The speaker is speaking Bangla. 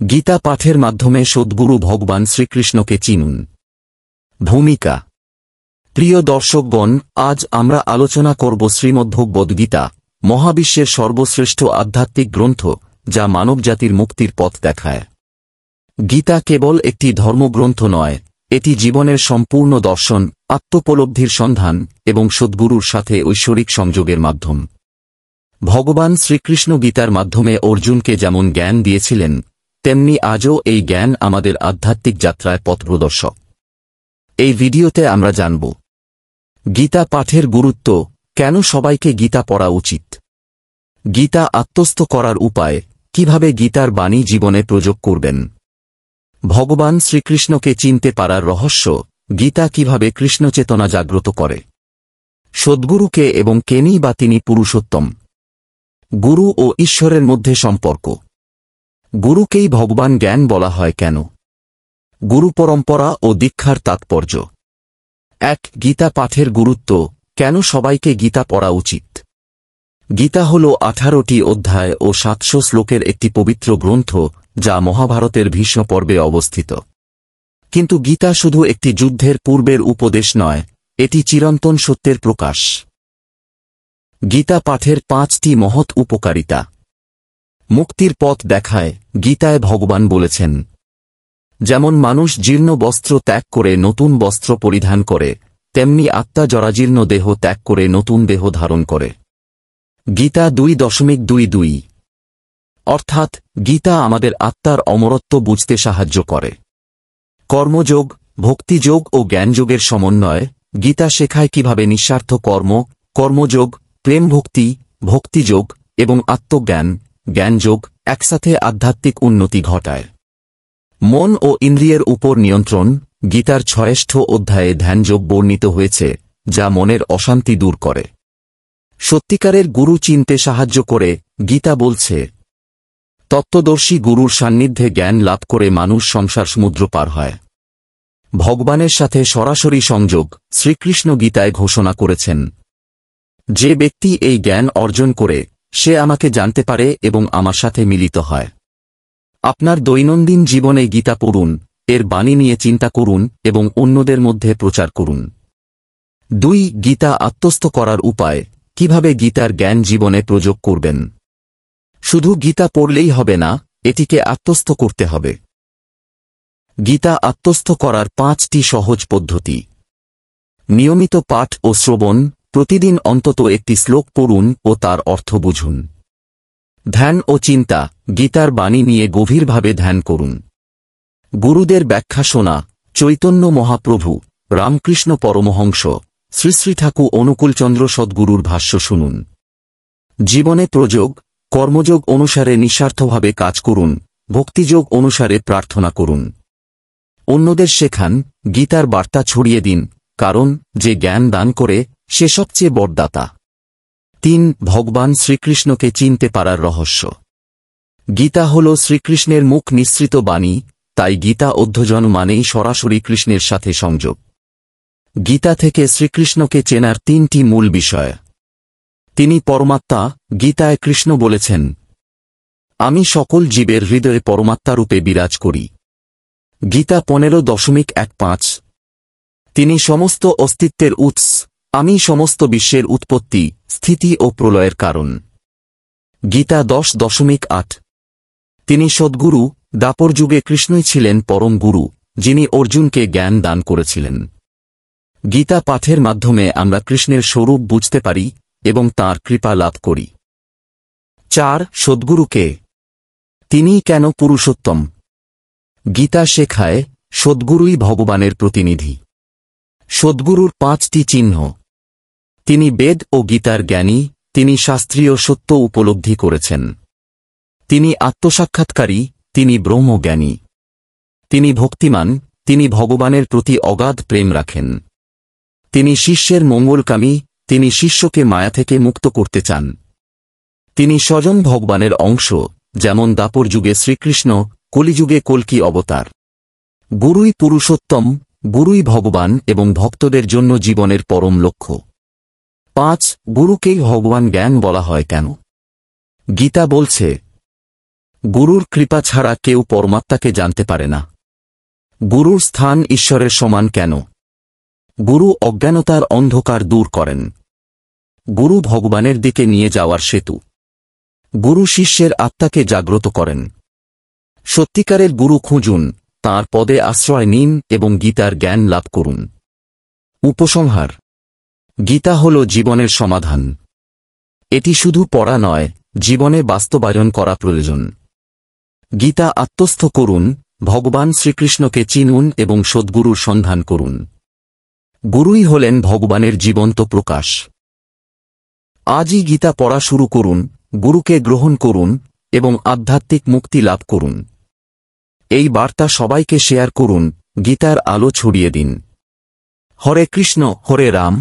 গীতা পাঠের মাধ্যমে সদ্গুরু ভগবান শ্রীকৃষ্ণকে চিনুন। ভূমিকা। প্রিয় দর্শকগণ, আজ আমরা আলোচনা করব শ্রীমদ্ভগবদ্গীতা, মহাবিশ্বের সর্বশ্রেষ্ঠ আধ্যাত্মিক গ্রন্থ, যা মানবজাতির মুক্তির পথ দেখায়। গীতা কেবল একটি ধর্মগ্রন্থ নয়, এটি জীবনের সম্পূর্ণ দর্শন, আত্মোপলব্ধির সন্ধান এবং সদ্গুরুর সাথে ঐশ্বরিক সংযোগের মাধ্যম। ভগবান শ্রীকৃষ্ণ গীতার মাধ্যমে অর্জুনকে যেমন জ্ঞান দিয়েছিলেন, তেমনি আজও এই জ্ঞান আমাদের আধ্যাত্মিক যাত্রায় পথপ্রদর্শক। এই ভিডিওতে আমরা জানব গীতা পাঠের গুরুত্ব, কেন সবাইকে গীতা পড়া উচিত, গীতা আত্মস্থ করার উপায়, কিভাবে গীতার বাণী জীবনে প্রয়োগ করবেন, ভগবান শ্রীকৃষ্ণকে চিনতে পারার রহস্য, গীতা কিভাবে কৃষ্ণচেতনা জাগ্রত করে, সদ্গুরুকে এবং কেনই বা তিনি পুরুষোত্তম, গুরু ও ঈশ্বরের মধ্যে সম্পর্ক, গুরুকেই ভগবান জ্ঞান বলা হয় কেন, গুরু পরম্পরা ও দীক্ষার তাৎপর্য। ১. গীতা পাঠের গুরুত্ব, কেন সবাইকে গীতা পড়া উচিত। গীতা হল 18টি অধ্যায় ও 700 শ্লোকের একটি পবিত্র গ্রন্থ, যা মহাভারতের ভীষ্ম পর্বে অবস্থিত। কিন্তু গীতা শুধু একটি যুদ্ধের পূর্বের উপদেশ নয়, এটি চিরন্তন সত্যের প্রকাশ। গীতা পাঠের 5টি মহৎ উপকারিতা। মুক্তির পথ দেখায়। গীতায় ভগবান বলেছেন, যেমন মানুষ জীর্ণ বস্ত্র ত্যাগ করে নতুন বস্ত্র পরিধান করে, তেমনি আত্মা জরাজীর্ণ দেহ ত্যাগ করে নতুন দেহ ধারণ করে। গীতা 2.22। অর্থাৎ গীতা আমাদের আত্মার অমরত্ব বুঝতে সাহায্য করে। কর্মযোগ, ভক্তিযোগ ও জ্ঞানযোগের সমন্বয়। গীতা শেখায় কিভাবে নিঃস্বার্থ কর্মযোগ, প্রেম ভক্তি, ভক্তিযোগ এবং আত্মজ্ঞান, জ্ঞানযোগ একসাথে আধ্যাত্মিক উন্নতি ঘটায়। মন ও ইন্দ্রিয়ের উপর নিয়ন্ত্রণ। গীতার 6ষ্ঠ অধ্যায়ে ধ্যানযোগ বর্ণিত হয়েছে, যা মনের অশান্তি দূর করে। সত্যিকারের গুরু চিনতে সাহায্য করে। গীতা বলছে, তত্ত্বদর্শী গুরুর সান্নিধ্যে জ্ঞান লাভ করে মানুষ সংসার সমুদ্র পার হয়। ভগবানের সাথে সরাসরি সংযোগ। শ্রীকৃষ্ণ গীতায় ঘোষণা করেছেন, যে ব্যক্তি এই জ্ঞান অর্জন করে, সে আমাকে জানতে পারে এবং আমার সাথে মিলিত হয়। আপনার দৈনন্দিন জীবনে গীতা পড়ুন, এর বাণী নিয়ে চিন্তা করুন এবং অন্যদের মধ্যে প্রচার করুন। 2. গীতা আত্মস্থ করার উপায়, কিভাবে গীতার জ্ঞান জীবনে প্রয়োগ করবেন। শুধু গীতা পড়লেই হবে না, এটিকে আত্মস্থ করতে হবে। গীতা আত্মস্থ করার 5টি সহজ পদ্ধতি। নিয়মিত পাঠ ও শ্রবণ। প্রতিদিন অন্তত একটি শ্লোক পড়ুন ও তার অর্থ বুঝুন। ধ্যান ও চিন্তা। গীতার বাণী নিয়ে গভীরভাবে ধ্যান করুন। গুরুদের ব্যাখ্যা শোনা। চৈতন্য মহাপ্রভু, রামকৃষ্ণ পরমহংস, শ্রী শ্রী ঠাকুর অনুকূলচন্দ্র সদ্গুরুর ভাষ্য শুনুন। জীবনে প্রয়োগ। কর্মযোগ অনুসারে নিঃস্বার্থভাবে কাজ করুন, ভক্তিযোগ অনুসারে প্রার্থনা করুন। অন্যদের শেখান। গীতার বার্তা ছড়িয়ে দিন, কারণ যে জ্ঞান দান করে, সে সবচেয়ে বড়দাতা। 3. ভগবান শ্রীকৃষ্ণকে চিনতে পারার রহস্য। গীতা হল শ্রীকৃষ্ণের মুখ নিঃসৃত বাণী, তাই গীতা অধ্যয়ন মানেই সরাসরি কৃষ্ণের সাথে সংযোগ। গীতা থেকে শ্রীকৃষ্ণকে চেনার 3টি মূল বিষয়। তিনি পরমাত্মা। গীতায় কৃষ্ণ বলেছেন, আমি সকল জীবের হৃদয়ে পরমাত্মারূপে বিরাজ করি। গীতা 15.15। তিনি সমস্ত অস্তিত্বের উৎস। আমি সমস্ত বিশ্বের উৎপত্তি, স্থিতি ও প্রলয়ের কারণ। গীতা 10.8। তিনি সদ্গুরু। দ্বাপর যুগে কৃষ্ণই ছিলেন পরম গুরু, যিনি অর্জুনকে জ্ঞান দান করেছিলেন। গীতা পাঠের মাধ্যমে আমরা কৃষ্ণের স্বরূপ বুঝতে পারি এবং তাঁর কৃপা লাভ করি। 4. সদ্গুরুকে। তিনিই কেন পুরুষোত্তম। গীতা শেখায়, সদ্গুরুই ভগবানের প্রতিনিধি। সদ্গুরুর 5টি চিহ্ন। তিনি বেদ ও গীতার জ্ঞানী। তিনি শাস্ত্রীয় সত্য উপলব্ধি করেছেন। তিনি আত্মসাক্ষাৎকারী। তিনি ব্রহ্মজ্ঞানী। তিনি ভক্তিমান। তিনি ভগবানের প্রতি অগাধ প্রেম রাখেন। তিনি শিষ্যের মঙ্গলকামী। তিনি শিষ্যকে মায়া থেকে মুক্ত করতে চান। তিনি স্বয়ং ভগবানের অংশ, যেমন দ্বাপর যুগে শ্রীকৃষ্ণ, কলিযুগে কল্কি অবতার। গুরুই পুরুষোত্তম। গুরুই ভগবান এবং ভক্তদের জন্য জীবনের পরম লক্ষ্য। 5. গুরুকেই ভগবান জ্ঞান বলা হয় কেন। গীতা বলছে, গুরুর কৃপা ছাড়া কেউ পরমাত্মাকে জানতে পারে না। গুরুর স্থান ঈশ্বরের সমান কেন? গুরু অজ্ঞানতার অন্ধকার দূর করেন। গুরু ভগবানের দিকে নিয়ে যাওয়ার সেতু। গুরু শিষ্যের আত্মাকে জাগ্রত করেন। সত্যিকারের গুরু খুঁজুন, তাঁর পদে আশ্রয় নিন এবং গীতার জ্ঞান লাভ করুন। উপসংহার: গীতা হল জীবনের সমাধান। এটি শুধু পড়া নয়, জীবনে বাস্তবায়ন করা প্রয়োজন। গীতা আত্মস্থ করুন, ভগবান শ্রীকৃষ্ণকে চিনুন এবং সদ্গুরুর সন্ধান করুন। গুরুই হলেন ভগবানের জীবন্ত প্রকাশ। আজই গীতা পড়া শুরু করুন, গুরুকে গ্রহণ করুন এবং আধ্যাত্মিক মুক্তি লাভ করুন। এই বার্তা সবাইকে শেয়ার করুন, গীতার আলো ছড়িয়ে দিন। হরে কৃষ্ণ, হরে রাম,